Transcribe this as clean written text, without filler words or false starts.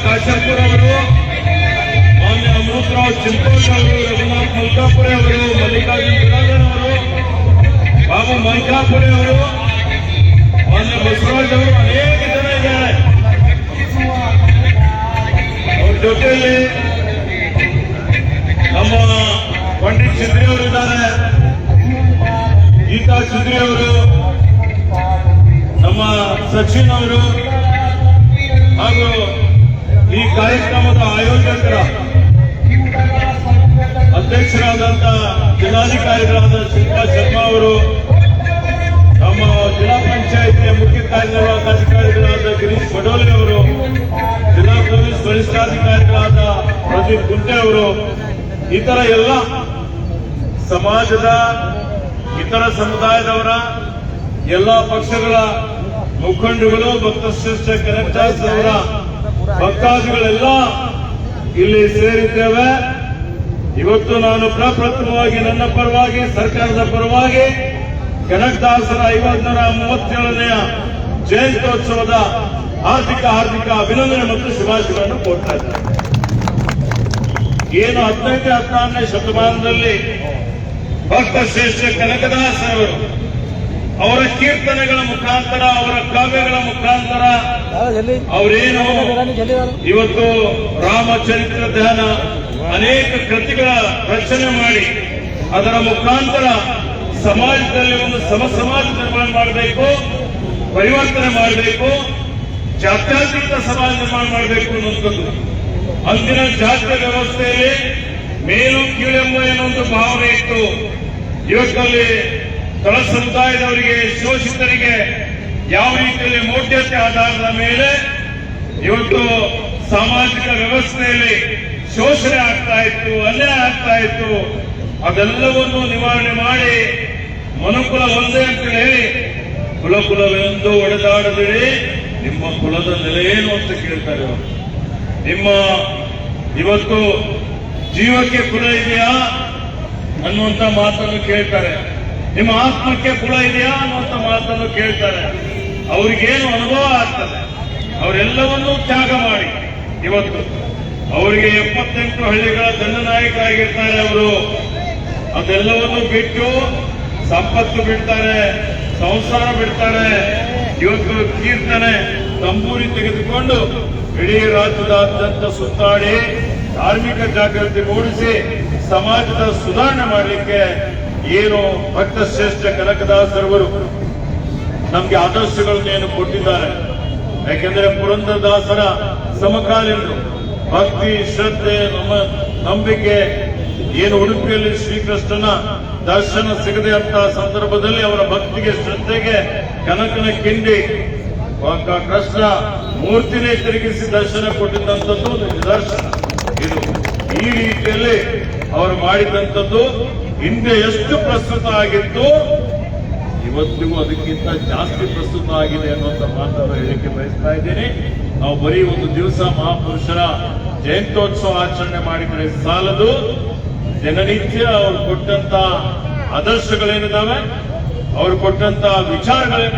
ಕಾಶಂಪುರ ಅವರು, ಮಾನ್ಯ ಅಮೃತರಾವ್ ಚಿಂತೋಜ್ ಅವರು, ರಘುನಾಥ್ ಮಲ್ಕಾಪುರೆ ಅವರು, ಮಲ್ಲಿಕಾರ್ಜುನ್ ಬಿರಾದರ್ ಅವರು, ಬಾಬು ಮಲ್ಕಾಪುರೆ ಅವರು, ಮಾನ್ಯ ಬಸವರಾಜ್ ಅವರು, ಅನೇಕ ಜನ ಇದ್ದಾರೆ. ಅವ್ರ ಜೊತೆಯಲ್ಲಿ ನಮ್ಮ ಪಂಡಿತ್ ಸಿದ್ರಿ ಅವರು ಇದ್ದಾರೆ, ಗೀತಾ ಸಿದ್ರಿ ಅವರು, ನಮ್ಮ ಸಚಿನ್ ಅವರು, ಹಾಗೂ ಈ ಕಾರ್ಯಕ್ರಮದ ಆಯೋಜಕರ ಅಧ್ಯಕ್ಷರಾದಂಥ ಜಿಲ್ಲಾಧಿಕಾರಿಗಳಾದ ಶಿಲ್ಪಾ ಶರ್ಮಾ ಅವರು, ನಮ್ಮ ಜಿಲ್ಲಾ ಪಂಚಾಯತಿಯ ಮುಖ್ಯ ಕಾರ್ಯನಿರ್ವಾಹಕಾಧಿಕಾರಿಗಳಾದ ಗಿರೀಶ್ ಬಡೋಲಿ ಅವರು, ಜಿಲ್ಲಾ ಪೊಲೀಸ್ ವರಿಷ್ಠಾಧಿಕಾರಿಗಳಾದ ಪ್ರದೀಪ್ ಗುಂಟೆ ಅವರು, ಇತರ ಎಲ್ಲ ಸಮಾಜದ ಇತರ ಸಮುದಾಯದವರ ಎಲ್ಲ ಪಕ್ಷಗಳ ಮುಖಂಡಗಳು, ಭಕ್ತಶ್ರೇಷ್ಠ ಕನೆಕ್ಟರ್ಸ್ ಅವರ ಭಕ್ತಾದಿಗಳೆಲ್ಲ ಇಲ್ಲಿ ಸೇರಿದ್ದೇವೆ. ಇವತ್ತು ನಾನು ಪ್ರಪ್ರಥಮವಾಗಿ ನನ್ನ ಪರವಾಗಿ, ಸರ್ಕಾರದ ಪರವಾಗಿ ಕನಕದಾಸರ 537ನೆಯ ಜಯಂತ್ಯೋತ್ಸವದ ಹಾರ್ದಿಕ ಅಭಿನಂದನೆ ಮತ್ತು ಶುಭಾಶಯಗಳನ್ನು ಕೊಡ್ತಾ ಇದ್ದಾರೆ. ಏನು 15ನೇ ಶತಮಾನದಲ್ಲಿ ಭಕ್ತಶ್ರೇಷ್ಠ ಕನಕದಾಸರವರು ಅವರ ಕೀರ್ತನೆಗಳ ಮುಖಾಂತರ, ಅವರ ಕಾವ್ಯಗಳ ಮುಖಾಂತರ ಅವರೇನು ಇವತ್ತು ರಾಮಚರಿತ್ರ ಧ್ಯಾನ ಅನೇಕ ಕೃತಿಗಳ ರಚನೆ ಮಾಡಿ ಅದರ ಮುಖಾಂತರ ಸಮಾಜದಲ್ಲಿ ಒಂದು ಸಮಾಜ ನಿರ್ಮಾಣ ಮಾಡಬೇಕು, ಪರಿವರ್ತನೆ ಮಾಡಬೇಕು, ಜಾತ್ಯತೀತ ಸಮಾಜ ನಿರ್ಮಾಣ ಮಾಡಬೇಕು ಅನ್ನುವಂಥದ್ದು. ಅಂದಿನ ಜಾತ್ಯ ವ್ಯವಸ್ಥೆಯಲ್ಲಿ ಮೇಲು ಕೀಳೆಂಬ ಏನೊಂದು ಭಾವನೆ ಇತ್ತು. ಇವತ್ತಲ್ಲಿ ತಳ ಸಮುದಾಯದವರಿಗೆ, ಶೋಷಿತರಿಗೆ ಯಾವ ರೀತಿಯಲ್ಲಿ ಮೌಢ್ಯತೆ ಆಧಾರದ ಮೇಲೆ ಇವತ್ತು ಸಾಮಾಜಿಕ ವ್ಯವಸ್ಥೆಯಲ್ಲಿ ಶೋಷಣೆ ಆಗ್ತಾ ಇತ್ತು, ಅನ್ಯಾಯ ಆಗ್ತಾ ಇತ್ತು. ಅದೆಲ್ಲವನ್ನು ನಿವಾರಣೆ ಮಾಡಿ ಮನುಕುಲ ಒಂದೇ ಅಂತ ಹೇಳಿ ಕುಲವೆಂದು ಒಡೆದಾಡದಿರಿ, ನಿಮ್ಮ ಕುಲದ ನೆಲೆ ಏನು ಅಂತ ಕೇಳ್ತಾರೆ ಅವರು. ನಿಮ್ಮ ಇವತ್ತು ಜೀವಕ್ಕೆ ಕುಲ ಇದೆಯಾ ಅನ್ನುವಂತ ಮಾತನ್ನು ಕೇಳ್ತಾರೆ, ನಿಮ್ಮ ಆತ್ಮಕ್ಕೆ ಕುಲ ಇದೆಯಾ ಅನ್ನುವಂತ ಮಾತನ್ನು ಕೇಳ್ತಾರೆ. ಅವ್ರಿಗೇನು ಅನುಭವ ಆಗ್ತದೆ, ಅವರೆಲ್ಲವನ್ನೂ ತ್ಯಾಗ ಮಾಡಿ ಇವತ್ತು ಅವರಿಗೆ 78 ಹಳ್ಳಿಗಳ ದಂಡನಾಯಕರಾಗಿರ್ತಾರೆ. ಅವರು ಅದೆಲ್ಲವನ್ನು ಬಿಟ್ಟು ಸಂಪತ್ತು ಬಿಡ್ತಾರೆ, ಸಂಸಾರ ಬಿಡ್ತಾರೆ. ಇವತ್ತು ಕೀರ್ತನೆ ತಂಬೂರಿ ತೆಗೆದುಕೊಂಡು ಇಡೀ ರಾಜ್ಯದಾದ್ಯಂತ ಸುತ್ತಾಡಿ ಧಾರ್ಮಿಕ ಜಾಗೃತಿ ಮೂಡಿಸಿ ಸಮಾಜದ ಸುಧಾರಣೆ ಮಾಡಲಿಕ್ಕೆ ಏನು ಭಕ್ತಶ್ರೇಷ್ಠ ಕನಕದಾಸರವರು ನಮ್ಗೆ ಆದರ್ಶಗಳನ್ನೇನು ಕೊಟ್ಟಿದ್ದಾರೆ. ಯಾಕೆಂದ್ರೆ ಪುರಂದರದಾಸರ ಸಮಕಾಲೀನರು ಭಕ್ತಿ, ಶ್ರದ್ಧೆ, ನಮ್ಮ ನಂಬಿಕೆ ಏನು ಉಡುಪಿಯಲ್ಲಿ ಶ್ರೀಕೃಷ್ಣನ ದರ್ಶನ ಸಿಗದೆ ಅಂತ ಸಂದರ್ಭದಲ್ಲಿ ಅವರ ಭಕ್ತಿಗೆ, ಶ್ರದ್ಧೆಗೆ ಕನಕನ ಕಿಂಡಿ ಕೃಷ್ಣ ಮೂರ್ತಿನೇ ತಿರುಗಿಸಿ ದರ್ಶನ ಕೊಟ್ಟಿದ್ದಂಥದ್ದು ನಿದರ್ಶನ. ಇದು ಈ ರೀತಿಯಲ್ಲಿ ಅವರು ಮಾಡಿದಂಥದ್ದು ಹಿಂದೆ ಎಷ್ಟು ಪ್ರಸ್ತುತ ಆಗಿತ್ತು, ಇವತ್ತಿಗೂ ಅದಕ್ಕಿಂತ ಜಾಸ್ತಿ ಪ್ರಸ್ತುತ ಆಗಿದೆ ಅನ್ನುವಂಥ ಮಾತನ್ನು ಹೇಳಿಕೆ ಬಯಸ್ತಾ ಇದ್ದೀನಿ. ನಾವು ಬರೀ ಒಂದು ದಿವಸ ಮಹಾಪುರುಷರ ಜಯಂತ್ಯೋತ್ಸವ ಆಚರಣೆ ಮಾಡಿದರೆ ಸಾಲದು. ದಿನನಿತ್ಯ ಅವರು ಕೊಟ್ಟಂತ ಆದರ್ಶಗಳೇನಿದಾವೆ, ಅವರು ಕೊಟ್ಟಂತ ವಿಚಾರಗಳೇನು